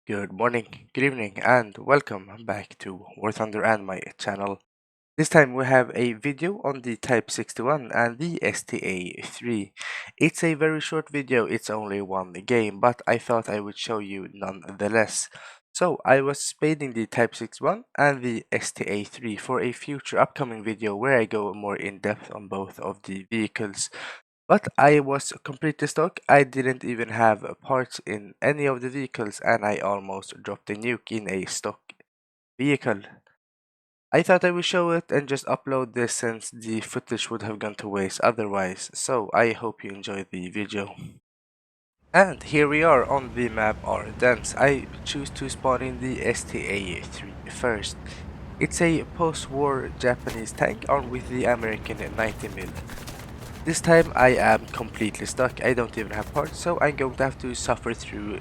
Good morning, good evening, and welcome back to warthunder and my channel. This time we have a video on the Type 61 and the ST-A3. It's a very short video, it's only one game, but I thought I would show you nonetheless. So I was spading the Type 61 and the ST-A3 for a future upcoming video where I go more in depth on both of the vehicles. But I was completely stuck. I didn't even have parts in any of the vehicles and I almost dropped a nuke in a stock vehicle. I thought I would show it and just upload this since the footage would have gone to waste otherwise, so I hope you enjoy the video. And here we are on the map Ardennes. I choose to spawn in the ST-A3 first. It's a post-war Japanese tank armed with the American 90mm. This time I am completely stuck. I don't even have parts, so I'm going to have to suffer through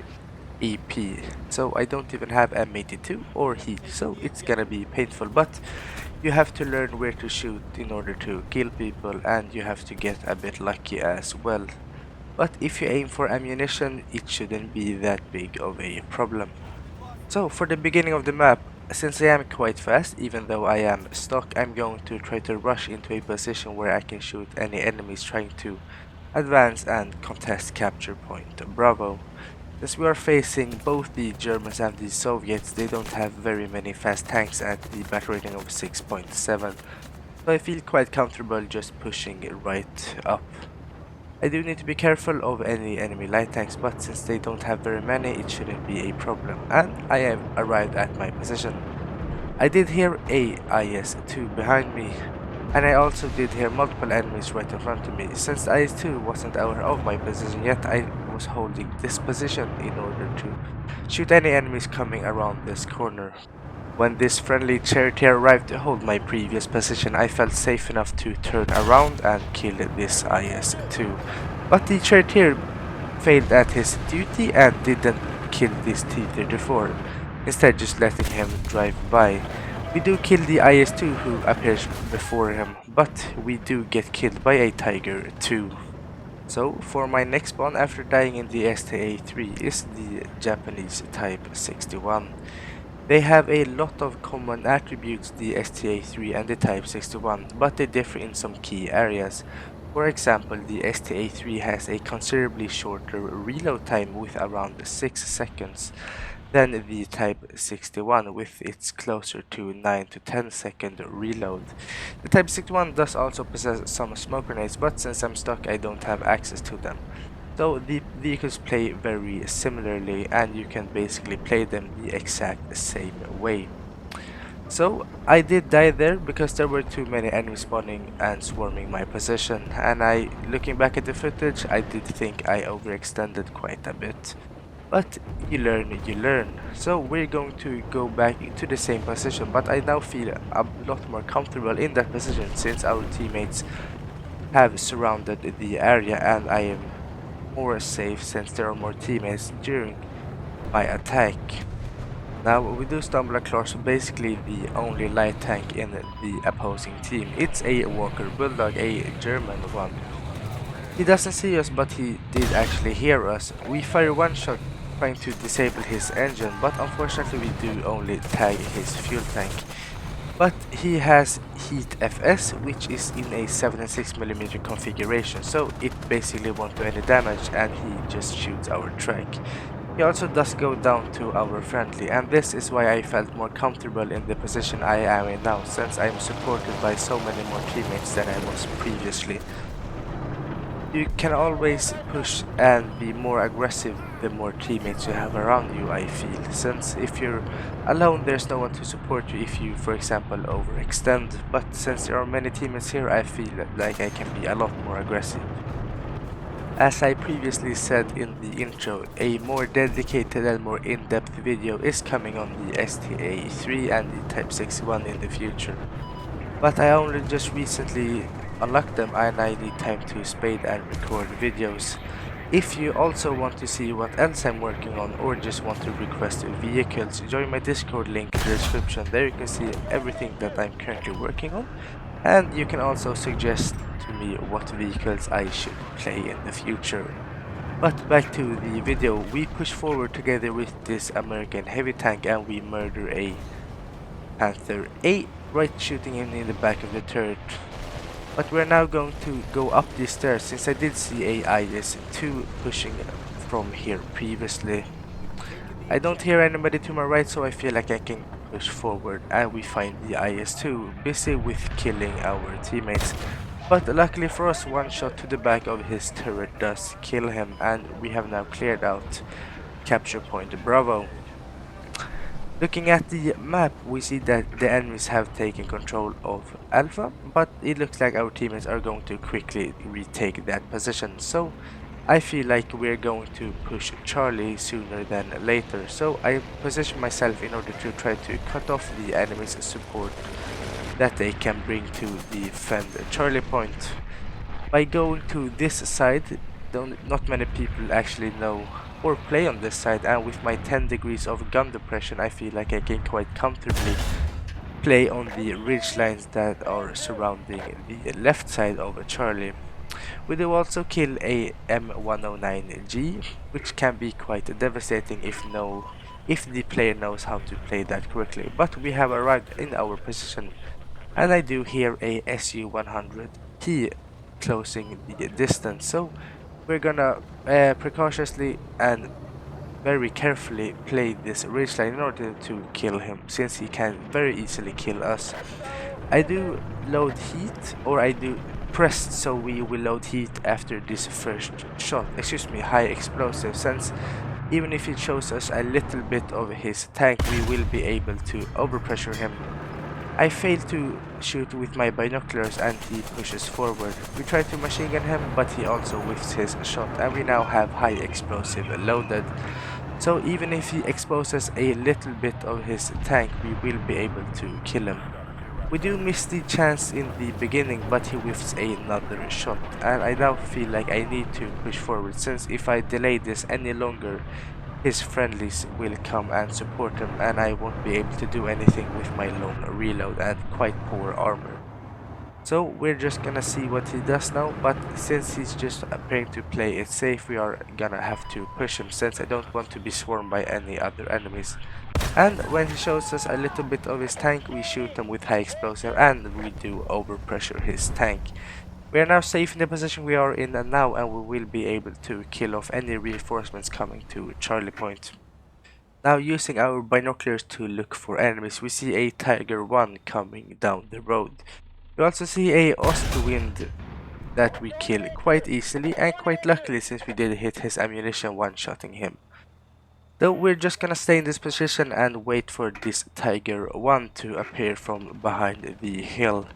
EP. So I don't even have M82 or heat, so it's gonna be painful, but you have to learn where to shoot in order to kill people, and you have to get a bit lucky as well. But if you aim for ammunition, it shouldn't be that big of a problem. So for the beginning of the map, since I am quite fast, even though I am stuck, I'm going to try to rush into a position where I can shoot any enemies trying to advance and contest capture point Bravo. Since we are facing both the Germans and the Soviets, they don't have very many fast tanks at the battle rating of 6.7, so I feel quite comfortable just pushing right up. I do need to be careful of any enemy light tanks, but since they don't have very many, it shouldn't be a problem, and I have arrived at my position. I did hear a IS-2 behind me, and I also did hear multiple enemies right in front of me. Since the IS-2 wasn't out of my position yet, I was holding this position in order to shoot any enemies coming around this corner. When this friendly charioteer arrived to hold my previous position, I felt safe enough to turn around and kill this IS-2. But the charioteer failed at his duty and didn't kill this T-34, instead just letting him drive by. We do kill the IS-2 who appears before him, but we do get killed by a Tiger too. So for my next spawn after dying in the ST-A3 is the Japanese Type 61. They have a lot of common attributes, the ST-A3 and the Type 61, but they differ in some key areas. For example, the ST-A3 has a considerably shorter reload time with around 6 seconds than the Type 61 with its closer to 9 to 10 second reload. The Type 61 does also possess some smoke grenades, but since I'm stuck I don't have access to them. So the vehicles play very similarly and you can basically play them the exact same way. So I did die there because there were too many enemies spawning and swarming my position, and looking back at the footage, I did think I overextended quite a bit. But you learn. So we're going to go back into the same position, but I now feel a lot more comfortable in that position since our teammates have surrounded the area and I am more safe since there are more teammates during my attack. Now we do stumble across basically the only light tank in the opposing team. It's a Walker Bulldog, a German one. He doesn't see us, but he did actually hear us. We fire one shot trying to disable his engine, but unfortunately we do only tag his fuel tank. But he has Heat FS, which is in a 76mm configuration, so it basically won't do any damage and he just shoots our track. He also does go down to our friendly, and this is why I felt more comfortable in the position I am in now, since I am supported by so many more teammates than I was previously. You can always push and be more aggressive the more teammates you have around you, I feel, since if you're alone there's no one to support you if you, for example, overextend, but since there are many teammates here I feel like I can be a lot more aggressive. As I previously said in the intro, a more dedicated and more in-depth video is coming on the ST-A3 and the Type 61 in the future. But I only just recently unlocked them and I need time to spade and record videos. If you also want to see what else I'm working on or just want to request vehicles, join my Discord link in the description. There you can see everything that I'm currently working on, and you can also suggest to me what vehicles I should play in the future. But back to the video, we push forward together with this American heavy tank and we murder a Panther 8, right shooting him in the back of the turret. But we're now going to go up these stairs since I did see a IS-2 pushing from here previously. I don't hear anybody to my right, so I feel like I can push forward, and we find the IS-2 busy with killing our teammates. But luckily for us, one shot to the back of his turret does kill him, and we have now cleared out capture point Bravo. Looking at the map, we see that the enemies have taken control of Alpha, but it looks like our teammates are going to quickly retake that position, so I feel like we're going to push Charlie sooner than later, so I position myself in order to try to cut off the enemy's support that they can bring to defend Charlie point. By going to this side, not many people actually know or play on this side, and with my 10 degrees of gun depression I feel like I can quite comfortably play on the ridge lines that are surrounding the left side of Charlie. We do also kill a M109G, which can be quite devastating if the player knows how to play that correctly, but we have arrived in our position and I do hear a SU-100T closing the distance, so we're gonna precautiously and very carefully play this ridgeline in order to kill him, since he can very easily kill us. I do load heat, or I do press, so we will load heat after this first shot, high explosive, since even if it shows us a little bit of his tank, we will be able to overpressure him. I fail to shoot with my binoculars and he pushes forward. We try to machine gun him, but he also whiffs his shot, and we now have high explosive loaded. So even if he exposes a little bit of his tank, we will be able to kill him. We do miss the chance in the beginning, but he whiffs another shot, and I now feel like I need to push forward, since if I delay this any longer, his friendlies will come and support him, and I won't be able to do anything with my long reload and quite poor armor. So we're just gonna see what he does now, but since he's just appearing to play it safe, we are gonna have to push him, since I don't want to be swarmed by any other enemies. And when he shows us a little bit of his tank, we shoot him with high explosive and we do overpressure his tank. We are now safe in the position we are in now, and we will be able to kill off any reinforcements coming to Charlie Point. Now, using our binoculars to look for enemies, we see a Tiger 1 coming down the road. We also see a Ostwind that we kill quite easily and quite luckily, since we did hit his ammunition one-shotting him. Though we're just gonna stay in this position and wait for this Tiger 1 to appear from behind the hill.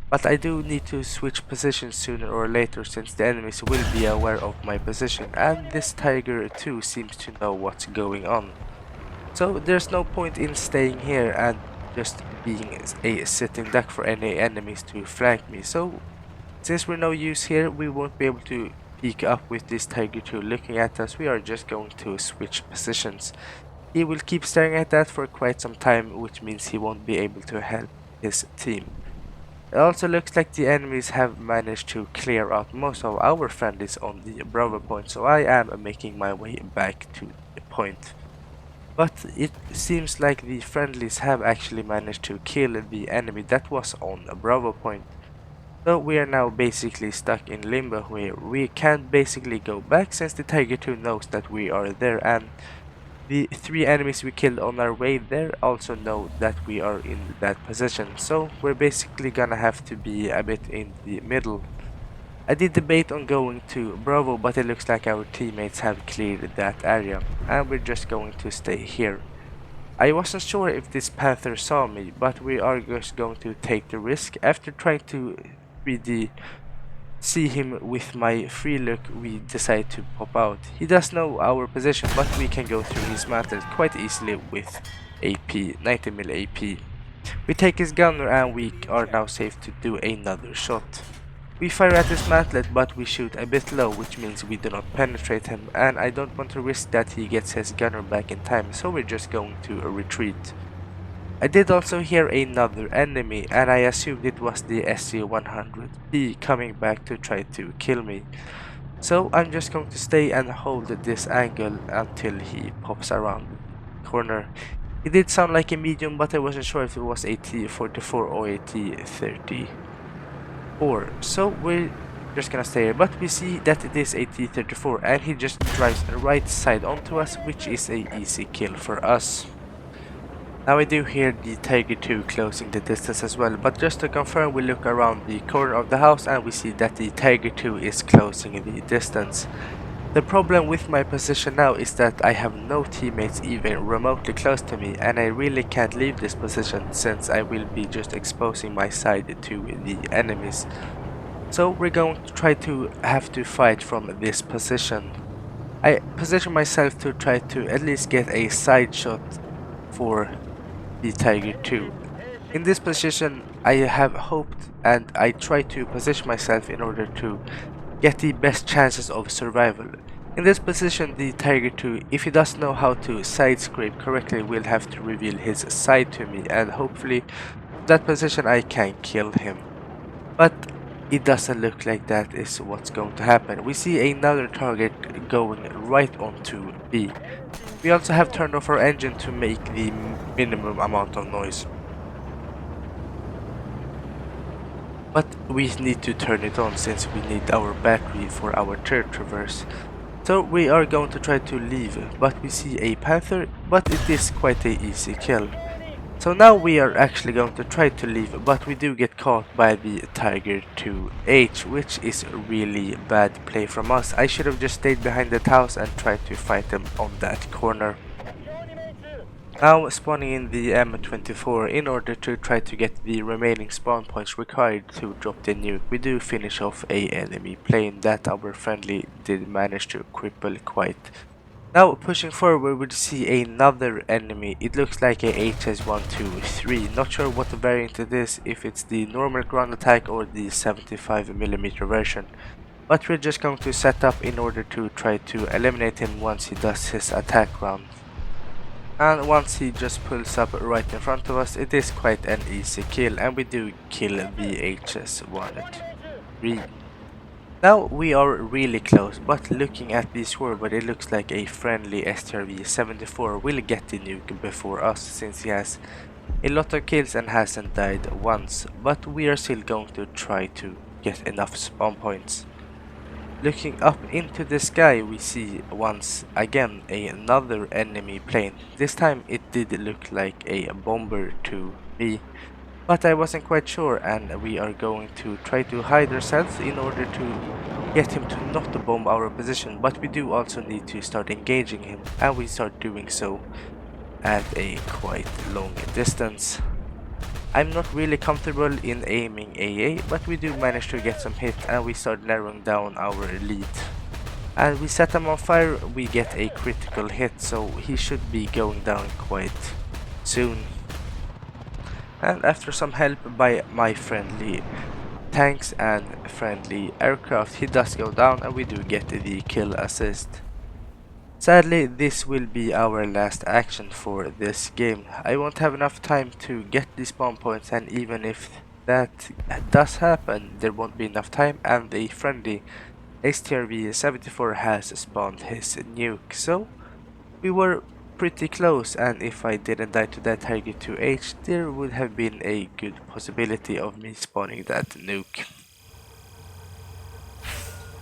But I do need to switch positions sooner or later, since the enemies will be aware of my position, and this Tiger 2 seems to know what's going on. So there's no point in staying here and just being a sitting duck for any enemies to flank me. So since we're no use here, we won't be able to peek up with this Tiger 2 looking at us. We are just going to switch positions. He will keep staring at that for quite some time, which means he won't be able to help his team. It also looks like the enemies have managed to clear out most of our friendlies on the Bravo point, so I am making my way back to the point. But it seems like the friendlies have actually managed to kill the enemy that was on a Bravo point. So we are now basically stuck in limbo where we can't basically go back, since the Tiger 2 knows that we are there, and the 3 enemies we killed on our way there also know that we are in that position, so we're basically gonna have to be a bit in the middle. I did debate on going to Bravo, but it looks like our teammates have cleared that area, and we're just going to stay here. I wasn't sure if this Panther saw me, but we are just going to take the risk. After trying to 3D see him with my free look, we decide to pop out. He does know our position, but we can go through his mantle quite easily with AP, 90mm AP. We take his gunner and we are now safe to do another shot. We fire at his mantlet, but we shoot a bit low, which means we do not penetrate him, and I don't want to risk that he gets his gunner back in time, so we're just going to retreat. I did also hear another enemy, and I assumed it was the SC-100T coming back to try to kill me. So I'm just going to stay and hold this angle until he pops around the corner. It did sound like a medium, but I wasn't sure if it was a T-44 or a T-34. So we're just gonna stay here, but we see that it is a T-34 and he just drives right side onto us, which is a easy kill for us. Now I do hear the Tiger 2 closing the distance as well, but just to confirm, we look around the corner of the house and we see that the Tiger 2 is closing the distance. The problem with my position now is that I have no teammates even remotely close to me, and I really can't leave this position since I will be just exposing my side to the enemies. So we're going to try to have to fight from this position. I position myself to try to at least get a side shot for the Tiger 2. In this position I have hoped and I try to position myself in order to get the best chances of survival. In this position, the Tiger 2, if he doesn't know how to side scrape correctly, will have to reveal his side to me, and hopefully that position I can kill him. But it doesn't look like that is what's going to happen. We see another target going right onto B. We also have turned off our engine to make the minimum amount of noise. But we need to turn it on since we need our battery for our turret traverse. So we are going to try to leave, but we see a panther, but it is quite a easy kill. So now we are actually going to try to leave, but we do get caught by the Tiger 2H, which is a really bad play from us. I should have just stayed behind that house and tried to fight them on that corner. Now spawning in the M24 in order to try to get the remaining spawn points required to drop the nuke. We do finish off a enemy plane that our friendly did manage to cripple quite. Now pushing forward we see another enemy. It looks like a HS-123. Not sure what the variant it is, if it's the normal ground attack or the 75mm version. But we're just going to set up in order to try to eliminate him once he does his attack round. And once he just pulls up right in front of us, it is quite an easy kill, and we do kill the HS-123. Now we are really close, but looking at the scoreboard it looks like a friendly STRV-74 will get the nuke before us since he has a lot of kills and hasn't died once, but we are still going to try to get enough spawn points. Looking up into the sky we see once again another enemy plane. This time it did look like a bomber to me, but I wasn't quite sure, and we are going to try to hide ourselves in order to get him to not bomb our position, but we do also need to start engaging him, and we start doing so at a quite long distance. I'm not really comfortable in aiming AA, but we do manage to get some hit and we start narrowing down our lead. And we set him on fire, we get a critical hit, so he should be going down quite soon. And after some help by my friendly tanks and friendly aircraft, he does go down and we do get the kill assist. Sadly, this will be our last action for this game. I won't have enough time to get the spawn points, and even if that does happen, there won't be enough time, and the friendly STRV-74 has spawned his nuke. So we were pretty close, and if I didn't die to that Tiger 2H, there would have been a good possibility of me spawning that nuke.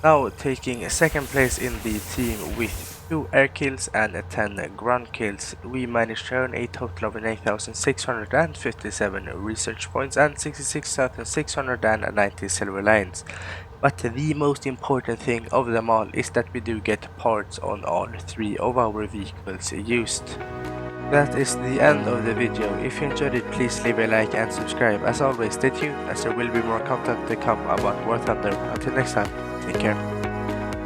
Now taking second place in the team with 2 air kills and 10 ground kills, we managed to earn a total of 9,657 research points and 66,690 silver lions. But the most important thing of them all is that we do get parts on all 3 of our vehicles used. That is the end of the video. If you enjoyed it, please leave a like and subscribe. As always, stay tuned as there will be more content to come about War Thunder. Until next time, take care.